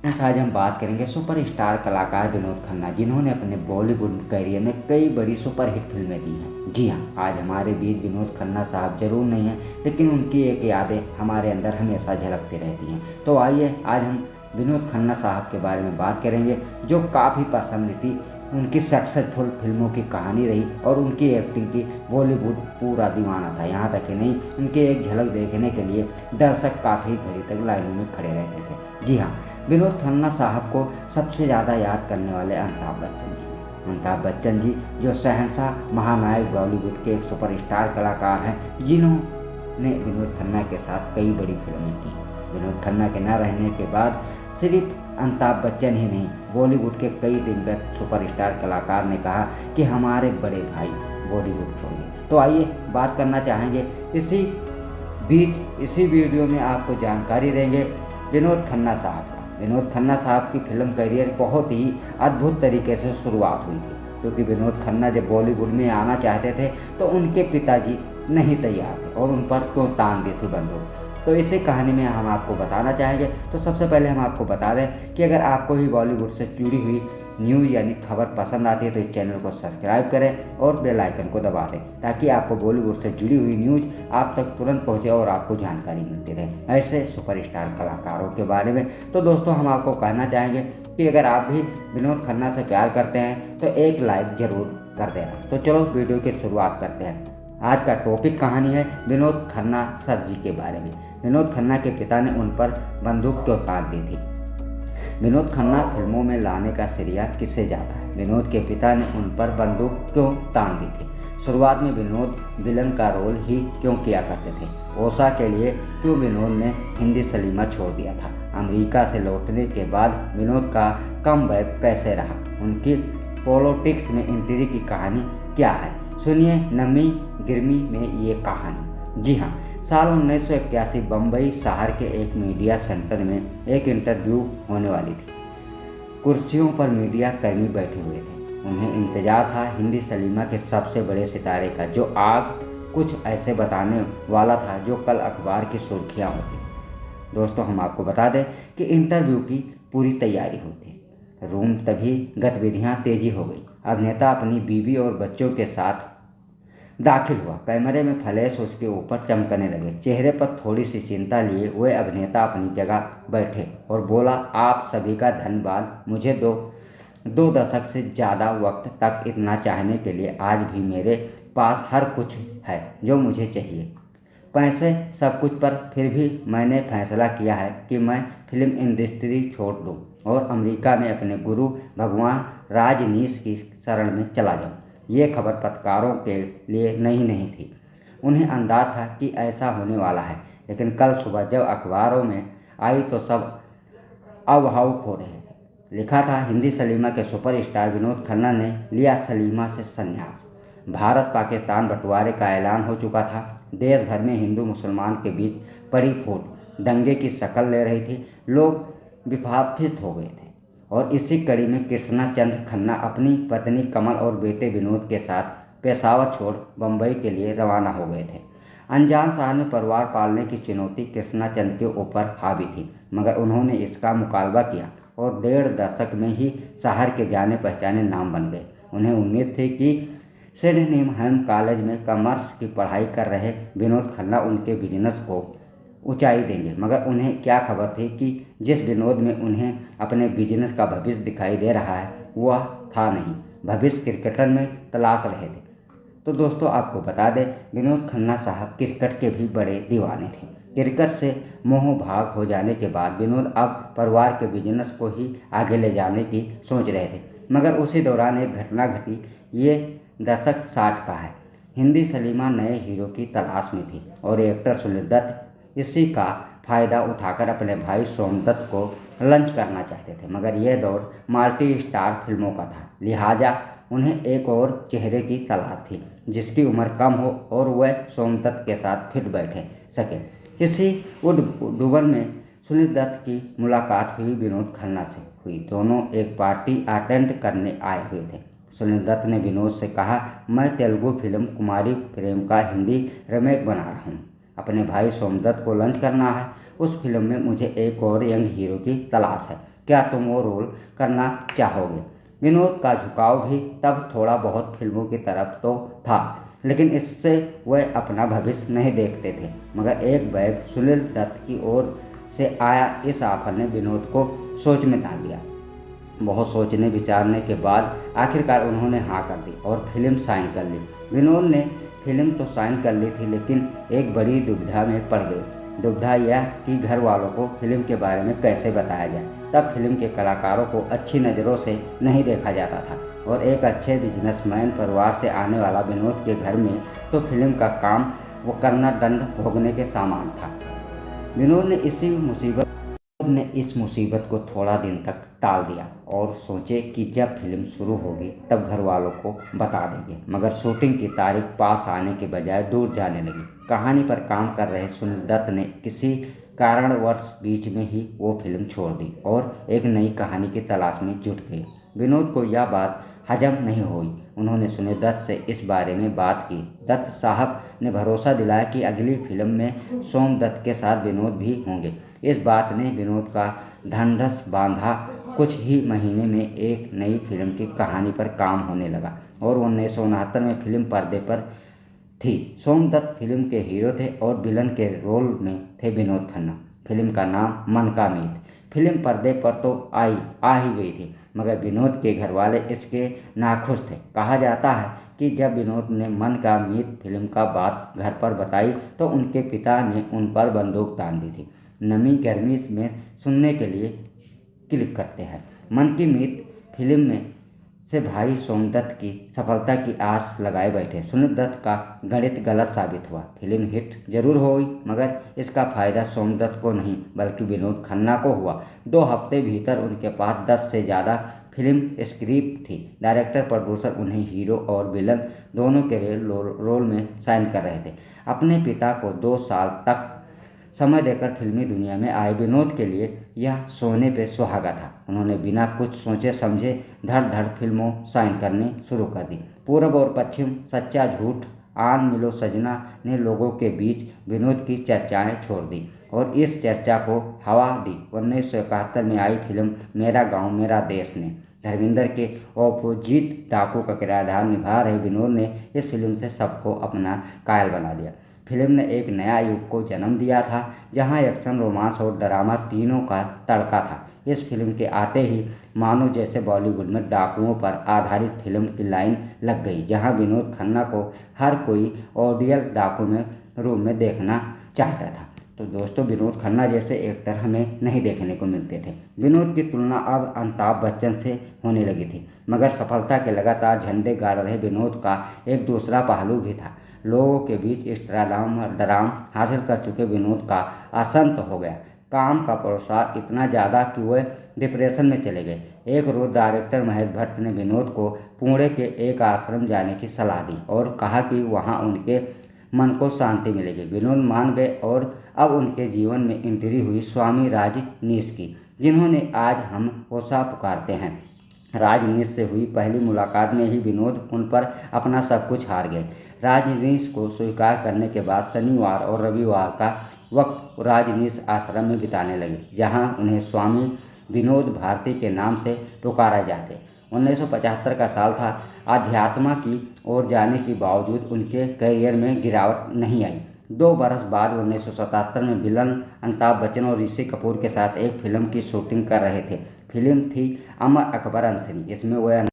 Friends, आज हम बात करेंगे सुपरस्टार कलाकार विनोद खन्ना, जिन्होंने अपने बॉलीवुड करियर में कई बड़ी सुपरहिट फिल्में दी हैं। जी हाँ, आज हमारे बीच विनोद खन्ना साहब जरूर नहीं हैं, लेकिन उनकी एक यादें हमारे अंदर हमेशा झलकती रहती हैं। तो आइए आज हम विनोद खन्ना साहब के बारे में बात करेंगे, जो काफ़ी पर्सनैलिटी, उनकी सक्सेसफुल फिल्मों की कहानी रही और उनकी एक्टिंग की बॉलीवुड पूरा दीवाना था। यहाँ तक कि नहीं, उनकी एक झलक देखने के लिए दर्शक काफ़ी घड़ी तक लाइनों में खड़े रहते थे। जी हाँ, विनोद खन्ना साहब को सबसे ज़्यादा याद करने वाले अमिताभ बच्चन जी। अमिताभ बच्चन जी जो शहंशाह महानायक बॉलीवुड के एक सुपरस्टार कलाकार हैं, जिन्होंने विनोद खन्ना के साथ कई बड़ी फिल्में की। विनोद खन्ना के न रहने के बाद सिर्फ अमिताभ बच्चन ही नहीं, बॉलीवुड के कई दिग्गज सुपरस्टार कलाकार ने कहा कि हमारे बड़े भाई बॉलीवुड छोड़िए। तो आइए बात करना चाहेंगे इसी बीच, इसी वीडियो में आपको जानकारी देंगे विनोद खन्ना साहब का। विनोद खन्ना साहब की फिल्म करियर बहुत ही अद्भुत तरीके से शुरुआत हुई थी, क्योंकि विनोद खन्ना जब बॉलीवुड में आना चाहते थे तो उनके पिताजी नहीं तैयार थे और उन पर क्यों तान दी थी बंदूक। तो इसी कहानी में हम आपको बताना चाहेंगे। तो सबसे पहले हम आपको बता दें कि अगर आपको भी बॉलीवुड से जुड़ी हुई न्यूज़ यानी खबर पसंद आती है तो इस चैनल को सब्सक्राइब करें और बेल आइकन को दबा दें, ताकि आपको बॉलीवुड से जुड़ी हुई न्यूज़ आप तक तुरंत पहुंचे और आपको जानकारी मिलती रहे ऐसे सुपरस्टार कलाकारों के बारे में। तो दोस्तों, हम आपको कहना चाहेंगे कि अगर आप भी विनोद खन्ना से प्यार करते हैं तो एक लाइक ज़रूर कर देना। तो चलो वीडियो की शुरुआत करते हैं। आज का टॉपिक कहानी है विनोद खन्ना सर जी के बारे में। विनोद खन्ना के पिता ने उन पर बंदूक क्यों तान दी थी? विनोद खन्ना फिल्मों में लाने का श्रेय किसे जाता है? विनोद के पिता ने उन पर बंदूक क्यों तान दी थी? शुरुआत में विनोद विलन का रोल ही क्यों किया करते थे? ओशा के लिए क्यों विनोद ने हिंदी सिनेमा छोड़ दिया था? अमेरिका से लौटने के बाद विनोद का कमबैक कैसे रहा? उनकी पॉलिटिक्स में एंट्री की कहानी क्या है? सुनिए नमी गिरमी में ये कहानी। जी हाँ, साल 1981 बम्बई शहर के एक मीडिया सेंटर में एक इंटरव्यू होने वाली थी। कुर्सियों पर मीडिया कर्मी बैठे हुए थे। उन्हें इंतजार था हिंदी सिनेमा के सबसे बड़े सितारे का, जो आज कुछ ऐसे बताने वाला था जो कल अखबार की सुर्खियां होती। दोस्तों, हम आपको बता दें कि इंटरव्यू की पूरी तैयारी होती। रूम तभी गतिविधियां तेजी हो गई। अभिनेता अपनी बीवी और बच्चों के साथ दाखिल हुआ। कैमरे में फ्लैश उसके ऊपर चमकने लगे। चेहरे पर थोड़ी सी चिंता लिए हुए अभिनेता अपनी जगह बैठे और बोला, आप सभी का धन्यवाद। मुझे दो दशक से ज़्यादा वक्त तक इतना चाहने के लिए आज भी मेरे पास हर कुछ है जो मुझे चाहिए, पैसे सब कुछ, पर फिर भी मैंने फैसला किया है कि मैं फिल्म इंडस्ट्री छोड़ दूँ और अमेरिका में अपने गुरु भगवान राजनीश की शरण में चला जाऊँ। ये खबर पत्रकारों के लिए नहीं थी। उन्हें अंदाज था कि ऐसा होने वाला है, लेकिन कल सुबह जब अखबारों में आई तो सब अभावुक हो रहे थे। लिखा था, हिंदी सिनेमा के सुपरस्टार विनोद खन्ना ने लिया सिनेमा से संन्यास। भारत पाकिस्तान बंटवारे का ऐलान हो चुका था। देश भर में हिंदू मुसलमान के बीच पड़ी फूट दंगे की शक्ल ले रही थी। लोग विभाजित हो गए थे और इसी कड़ी में कृष्णा चंद्र खन्ना अपनी पत्नी कमल और बेटे विनोद के साथ पेशावर छोड़ बम्बई के लिए रवाना हो गए थे। अनजान शहर में परिवार पालने की चुनौती कृष्णा चंद्र के ऊपर हावी थी, मगर उन्होंने इसका मुकाबला किया और 1.5 दशक में ही शहर के जाने पहचाने नाम बन गए। उन्हें उम्मीद थी कि सिडनीहम कॉलेज में कॉमर्स की पढ़ाई कर रहे विनोद खन्ना उनके बिजनेस को ऊंचाई देंगे, मगर उन्हें क्या खबर थी कि जिस विनोद में उन्हें अपने बिजनेस का भविष्य दिखाई दे रहा है वह था नहीं, भविष्य क्रिकेटर में तलाश रहे थे। तो दोस्तों, आपको बता दें, विनोद खन्ना साहब क्रिकेट के भी बड़े दीवाने थे। क्रिकेट से मोह भाग हो जाने के बाद विनोद अब परिवार के बिजनेस को ही आगे ले जाने की सोच रहे थे, मगर उसी दौरान एक घटना घटी। ये दशक 60 का है। हिंदी सिनेमा नए हीरो की तलाश में थी और एक्टर सुनील दत्त इसी का फ़ायदा उठाकर अपने भाई सोमदत्त को लॉन्च करना चाहते थे, मगर यह दौर मल्टी स्टार फिल्मों का था, लिहाजा उन्हें एक और चेहरे की तलाश थी जिसकी उम्र कम हो और वह सोमदत्त के साथ फिट बैठे सके। इसी उड़ूबन में सुनील दत्त की मुलाकात हुई विनोद खन्ना से हुई। दोनों एक पार्टी अटेंड करने आए हुए थे। सुनील दत्त ने विनोद से कहा, मैं तेलुगु फिल्म कुमारी प्रेम का हिंदी रीमेक बना रहा हूँ। अपने भाई सोमदत्त को लॉन्च करना है। उस फिल्म में मुझे एक और यंग हीरो की तलाश है। क्या तुम वो रोल करना चाहोगे? विनोद का झुकाव भी तब थोड़ा बहुत फिल्मों की तरफ तो था, लेकिन इससे वह अपना भविष्य नहीं देखते थे। मगर एक बैग सुनील दत्त की ओर से आया इस ऑफर ने विनोद को सोच में डाल दिया। बहुत सोचने विचारने के बाद आखिरकार उन्होंने हाँ कर दी और फिल्म साइन कर ली। विनोद ने फिल्म तो साइन कर ली थी, लेकिन एक बड़ी दुविधा में पड़ गई। दुविधा यह कि घर वालों को फिल्म के बारे में कैसे बताया जाए। तब फिल्म के कलाकारों को अच्छी नज़रों से नहीं देखा जाता था, और एक अच्छे बिजनेसमैन परिवार से आने वाला विनोद के घर में तो फिल्म का काम वो करना दंड भोगने के समान था। विनोद ने इस मुसीबत को थोड़ा दिन तक टाल दिया और सोचे कि जब फिल्म शुरू होगी तब घर वालों को बता देंगे। मगर शूटिंग की तारीख पास आने के बजाय दूर जाने लगी। कहानी पर काम कर रहे सुनील दत्त ने किसी कारणवश बीच में ही वो फिल्म छोड़ दी और एक नई कहानी की तलाश में जुट गए। विनोद को यह बात हजम नहीं हुई। उन्होंने सुनील दत्त से इस बारे में बात की। दत्त साहब ने भरोसा दिलाया कि अगली फिल्म में सोम दत्त के साथ विनोद भी होंगे। इस बात ने विनोद का ढांढस बांधा। कुछ ही महीने में एक नई फिल्म की कहानी पर काम होने लगा और 1969 में फिल्म पर्दे पर थी। सोम दत्त फिल्म के हीरो थे और विलन के रोल में थे विनोद खन्ना। फिल्म का नाम मन का मीत। फिल्म पर्दे पर तो आ ही गई थी, मगर विनोद के घर वाले इसके नाखुश थे। कहा जाता है कि जब विनोद ने मन का मीत फिल्म का बात घर पर बताई तो उनके पिता ने उन पर बंदूक तान दी थी। नमी गर्मी में सुनने के लिए क्लिक करते हैं। मन की मीत फिल्म में से भाई सोमदत्त की सफलता की आस लगाए बैठे। सुनील दत्त का गणित गलत साबित हुआ। फिल्म हिट जरूर हुई, मगर इसका फायदा सोमदत्त को नहीं बल्कि विनोद खन्ना को हुआ। 2 हफ्ते भीतर उनके पास 10 से ज़्यादा फिल्म स्क्रिप्ट थी। डायरेक्टर प्रोड्यूसर उन्हें हीरो और विलन दोनों के रोल में साइन कर रहे थे। अपने पिता को 2 साल तक समय देकर फिल्मी दुनिया में आए विनोद के लिए यह सोने पे सुहागा था। उन्होंने बिना कुछ सोचे समझे धड़ धड़ फिल्मों साइन करनी शुरू कर दी। पूरब और पश्चिम, सच्चा झूठ, आन मिलो सजना ने लोगों के बीच विनोद की चर्चाएं छोड़ दी और इस चर्चा को हवा दी। 1971 में आई फिल्म मेरा गांव मेरा देश ने धर्मेंद्र के ऑपोजिट डाकू का किरदार निभा रहे विनोद ने इस फिल्म से सबको अपना कायल बना दिया। फिल्म ने एक नया युग को जन्म दिया था, जहां एक्शन, रोमांस और ड्रामा तीनों का तड़का था। इस फिल्म के आते ही मानो जैसे बॉलीवुड में डाकुओं पर आधारित फिल्म की लाइन लग गई, जहां विनोद खन्ना को हर कोई ऑडियल डाकू में रूप में देखना चाहता था। तो दोस्तों, विनोद खन्ना जैसे एक्टर हमें नहीं देखने को मिलते थे। विनोद की तुलना अब अमिताभ बच्चन से होने लगी थी, मगर सफलता के लगातार झंडे गाड़ रहे विनोद का एक दूसरा पहलू भी था। लोगों के बीच इंस्टाग्राम हासिल कर चुके विनोद का असंत हो गया। काम का प्रसार इतना ज़्यादा कि वह डिप्रेशन में चले गए। एक रोज डायरेक्टर महेश भट्ट ने विनोद को पुणे के एक आश्रम जाने की सलाह दी और कहा कि वहां उनके मन को शांति मिलेगी। विनोद मान गए और अब उनके जीवन में एंट्री हुई स्वामी राजनीश की, जिन्होंने आज हम ओसा पुकारते हैं। राजनीश से हुई पहली मुलाकात में ही विनोद उन पर अपना सब कुछ हार गए। राजनीश को स्वीकार करने के बाद शनिवार और रविवार का वक्त राजनीश आश्रम में बिताने लगे, जहां उन्हें स्वामी विनोद भारती के नाम से पुकारा जाते। 1975 का साल था। अध्यात्म की ओर जाने के बावजूद उनके करियर में गिरावट नहीं आई। 2 बरस बाद 1977 में विलन अमिताभ बच्चन और ऋषि कपूर के साथ एक फिल्म की शूटिंग कर रहे थे। फिल्म थी अमर अकबर एंथनी। इसमें वह